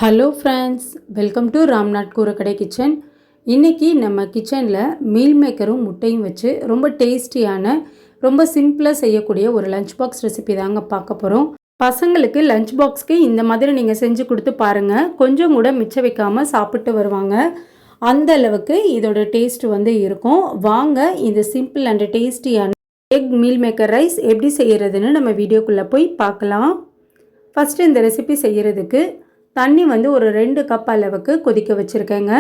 Hello friends, welcome to Ramnath கூரக்கடை kitchen. இன்றைக்கி நம்ம கிச்சனில் மீல் மேக்கரும் முட்டையும் வச்சு ரொம்ப டேஸ்டியான ரொம்ப சிம்பிளாக செய்யக்கூடிய ஒரு லஞ்ச் பாக்ஸ் ரெசிபி தாங்க பார்க்க போகிறோம். பசங்களுக்கு லஞ்ச் பாக்ஸ்க்கு இந்த மாதிரி நீங்கள் செஞ்சு கொடுத்து பாருங்கள், கொஞ்சம் கூட மிச்சம் வைக்காமல் சாப்பிட்டு வருவாங்க. அந்த அளவுக்கு இதோட டேஸ்ட் இருக்கும். வாங்க இந்த சிம்பிள் அண்ட் டேஸ்டியான எக் மீல் மேக்கர் ரைஸ் எப்படி செய்கிறதுன்னு நம்ம வீடியோக்குள்ளே போய் பார்க்கலாம். ஃபஸ்ட்டு இந்த ரெசிபி செய்கிறதுக்கு தண்ணி ஒரு 2 கப் அளவுக்கு கொதிக்க வச்சுருக்கேங்க.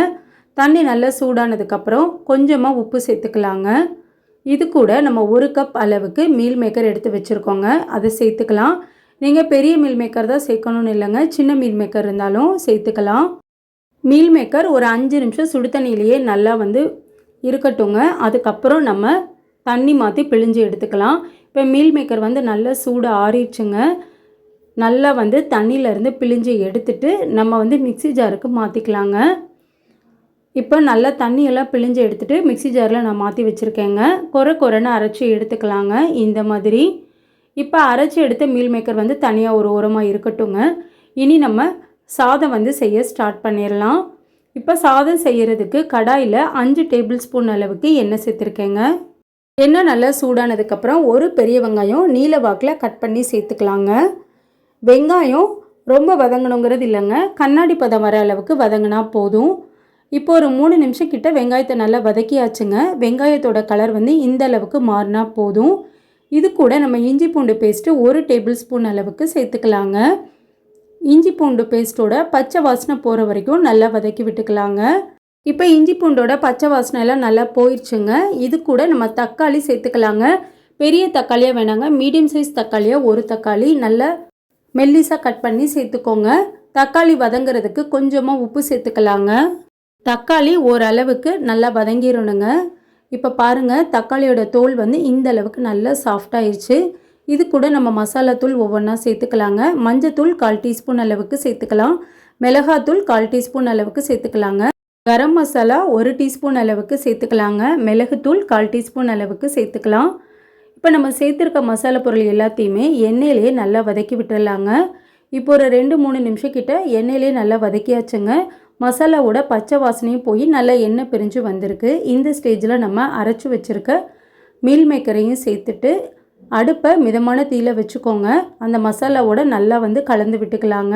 தண்ணி நல்லா சூடானதுக்கப்புறம் கொஞ்சமாக உப்பு சேர்த்துக்கலாங்க. இது கூட நம்ம 1 கப் அளவுக்கு மீல் மேக்கர் எடுத்து வச்சுருக்கோங்க, அதை சேர்த்துக்கலாம். நீங்கள் பெரிய மீல் மேக்கர் தான் சேர்க்கணும்னு இல்லைங்க, சின்ன மீல் மேக்கர் இருந்தாலும் சேர்த்துக்கலாம். மீல் மேக்கர் ஒரு 5 நிமிஷம் சுடு தண்ணியிலேயே நல்லா இருக்கட்டுங்க. அதுக்கப்புறம் நம்ம தண்ணி மாற்றி பிழிஞ்சு எடுத்துக்கலாம். இப்போ மீல் மேக்கர் நல்லா சூடு ஆறிடுச்சுங்க. நல்லா தண்ணியிலேருந்து பிழிஞ்சு எடுத்துட்டு நம்ம மிக்ஸி ஜாருக்கு மாற்றிக்கலாங்க. இப்போ நல்லா தண்ணியெல்லாம் பிழிஞ்சு எடுத்துகிட்டு மிக்ஸி ஜாரில் நான் மாற்றி வச்சுருக்கேங்க. கொரன்னு அரைச்சி எடுத்துக்கலாங்க இந்த மாதிரி. இப்போ அரைச்சி எடுத்த மீல் மேக்கர் தனியாக ஒரு ஓரமாக இருக்கட்டுங்க. இனி நம்ம சாதம் செய்ய ஸ்டார்ட் பண்ணிடலாம். இப்போ சாதம் செய்கிறதுக்கு கடாயில் 5 டேபிள் ஸ்பூன் அளவுக்கு எண்ணெய் சேர்த்துருக்கேங்க. எண்ணெய் நல்லா சூடானதுக்கப்புறம் ஒரு பெரிய வெங்காயம் நீல வாக்கில் கட் பண்ணி சேர்த்துக்கலாங்க. வெங்காயம் ரொம்ப வதங்கணுங்கிறது இல்லைங்க, கண்ணாடி பதம் வர அளவுக்கு வதங்கினா போதும். இப்போ ஒரு 3 நிமிஷம் கிட்ட வெங்காயத்தை நல்லா வதக்கியாச்சுங்க. வெங்காயத்தோட கலர் இந்த அளவுக்கு மாறினா போதும். இது கூட நம்ம இஞ்சி பூண்டு பேஸ்ட்டு 1 டேபிள் ஸ்பூன் அளவுக்கு சேர்த்துக்கலாங்க. இஞ்சி பூண்டு பேஸ்ட்டோட பச்சை வாசனை போகிற வரைக்கும் நல்லா வதக்கி விட்டுக்கலாங்க. இப்போ இஞ்சி பூண்டோட பச்சை வாசனை எல்லாம் நல்லா போயிடுச்சுங்க. இது கூட நம்ம தக்காளி சேர்த்துக்கலாங்க. பெரிய தக்காளியாக வேணாங்க, மீடியம் சைஸ் தக்காளியாக 1 தக்காளி நல்லா மெல்லிசாக கட் பண்ணி சேர்த்துக்கோங்க. தக்காளி வதங்கிறதுக்கு கொஞ்சமாக உப்பு சேர்த்துக்கலாங்க. தக்காளி ஓரளவுக்கு நல்லா வதங்கிடணுங்க. இப்போ பாருங்கள், தக்காளியோட தோல் இந்த அளவுக்கு நல்லா சாஃப்டாகிடுச்சு. இது கூட நம்ம மசாலா தூள் ஒவ்வொன்றா சேர்த்துக்கலாங்க. மஞ்சத்தூள் 1/4 டீஸ்பூன் அளவுக்கு சேர்த்துக்கலாம். மிளகாத்தூள் 1/4 டீஸ்பூன் அளவுக்கு சேர்த்துக்கலாங்க. கரம் மசாலா 1 டீஸ்பூன் அளவுக்கு சேர்த்துக்கலாங்க. மிளகுத்தூள் 1/4 டீஸ்பூன் அளவுக்கு சேர்த்துக்கலாம். இப்போ நம்ம சேர்த்துருக்க மசாலா பொருள் எல்லாத்தையுமே எண்ணெயிலேயே நல்லா வதக்கி விட்டுடலாங்க. இப்போ ஒரு 2-3 நிமிஷம் கிட்ட எண்ணெயிலே நல்லா வதக்கியாச்சுங்க. மசாலாவோட பச்சை வாசனையும் போய் நல்லா எண்ணெய் பிரிஞ்சு வந்திருக்கு. இந்த ஸ்டேஜில் நம்ம அரைச்சி வச்சுருக்க மீல் மேக்கரையும் சேர்த்துட்டு அடுப்பை மிதமான தீயில வச்சுக்கோங்க. அந்த மசாலாவோட நல்லா கலந்து விட்டுக்கலாங்க.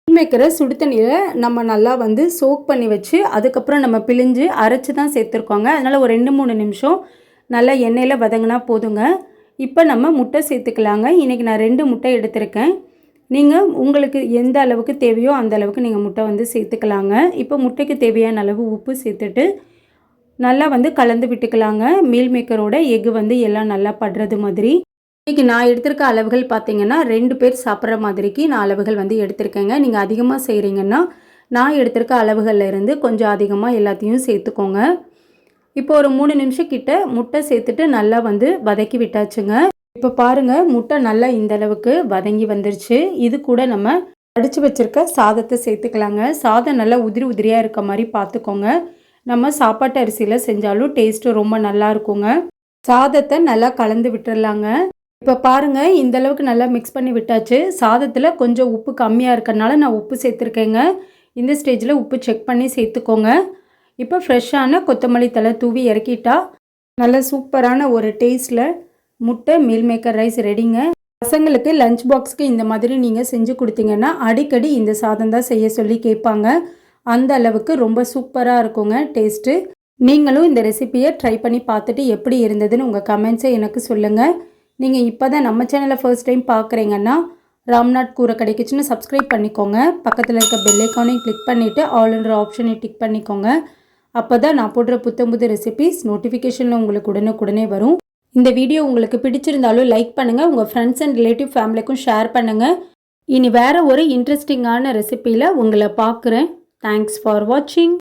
மீல் மேக்கரை சுடு தண்ணியில் நம்ம நல்லா சோக் பண்ணி வச்சு அதுக்கப்புறம் நம்ம பிழிஞ்சு அரைச்சி தான் சேர்த்துருக்கோங்க. அதனால் ஒரு 2-3 நிமிஷம் நல்லா எண்ணெயில் வதங்கினா போதுங்க. இப்போ நம்ம முட்டை சேர்த்துக்கலாங்க. இன்றைக்கி நான் 2 முட்டை எடுத்திருக்கேன். நீங்கள் உங்களுக்கு எந்த அளவுக்கு தேவையோ அந்த அளவுக்கு நீங்கள் முட்டை சேர்த்துக்கலாங்க. இப்போ முட்டைக்கு தேவையான அளவு உப்பு சேர்த்துட்டு நல்லா கலந்து விட்டுக்கலாங்க. மீல் மேக்கரோட எக்கு எல்லாம் நல்லா படுறது மாதிரி. இன்றைக்கி நான் எடுத்திருக்க அளவுகள் பார்த்திங்கன்னா 2 பேர் சாப்பிட்ற மாதிரிக்கு நான் அளவுகள் எடுத்திருக்கேங்க. நீங்கள் அதிகமாக செய்கிறீங்கன்னா நான் எடுத்திருக்க அளவுகளில் இருந்து கொஞ்சம் அதிகமாக எல்லாத்தையும் சேர்த்துக்கோங்க. இப்போ ஒரு 3 நிமிஷம் கிட்ட முட்டை சேர்த்துட்டு நல்லா வதக்கி விட்டாச்சுங்க. இப்போ பாருங்கள், முட்டை நல்லா இந்த அளவுக்கு வதங்கி வந்துருச்சு. இது கூட நம்ம அடித்து வச்சுருக்க சாதத்தை சேர்த்துக்கலாங்க. சாதம் நல்லா உதிரியாக இருக்க மாதிரி பார்த்துக்கோங்க. நம்ம சாப்பாட்டு அரிசியில் செஞ்சாலும் டேஸ்ட்டு ரொம்ப நல்லா இருக்குங்க. சாதத்தை நல்லா கலந்து விட்டுடலாங்க. இப்போ பாருங்கள், இந்த அளவுக்கு நல்லா மிக்ஸ் பண்ணி விட்டாச்சு. சாதத்தில் கொஞ்சம் உப்பு கம்மியாக இருக்கறனால நான் உப்பு சேர்த்துருக்கேங்க. இந்த ஸ்டேஜில் உப்பு செக் பண்ணி சேர்த்துக்கோங்க. இப்போ ஃப்ரெஷ்ஷான கொத்தமல்லி தழை தூவி இறக்கிட்டா நல்ல சூப்பரான ஒரு டேஸ்ட்டில் முட்டை மீல் மேக்கர் ரைஸ் ரெடிங்க. பசங்களுக்கு லஞ்ச் பாக்ஸ்க்கு இந்த மாதிரி நீங்கள் செஞ்சு கொடுத்தீங்கன்னா அடிக்கடி இந்த சாதம் தான் செய்ய சொல்லி கேட்பாங்க. அந்த அளவுக்கு ரொம்ப சூப்பராக இருக்குங்க டேஸ்ட்டு. நீங்களும் இந்த ரெசிப்பியை ட்ரை பண்ணி பார்த்துட்டு எப்படி இருந்ததுன்னு உங்கள் கமெண்ட்ஸை எனக்கு சொல்லுங்கள். நீங்கள் இப்போ தான் நம்ம சேனலை ஃபர்ஸ்ட் டைம் பார்க்குறீங்கன்னா ராம்நாத் கூரக்கடை கிச்சனை சப்ஸ்கிரைப் பண்ணிக்கோங்க. பக்கத்தில் இருக்க பெல் ஐக்கானையும் கிளிக் பண்ணிவிட்டு ஆல்ன்ற ஆப்ஷனை டிக் பண்ணிக்கோங்க. அப்போ தான் நான் போடுற புது ரெசிபிஸ் நோட்டிஃபிகேஷனில் உங்களுக்கு உடனே வரும். இந்த வீடியோ உங்களுக்கு பிடிச்சிருந்தாலும் லைக் பண்ணுங்கள், உங்கள் ஃப்ரெண்ட்ஸ் அண்ட் ரிலேட்டிவ் ஃபேமிலிக்கும் ஷேர் பண்ணுங்கள். இனி வேறு ஒரு இன்ட்ரெஸ்டிங்கான ரெசிப்பியில் உங்களை பார்க்குறேன். தேங்க்ஸ் ஃபார் வாட்சிங்.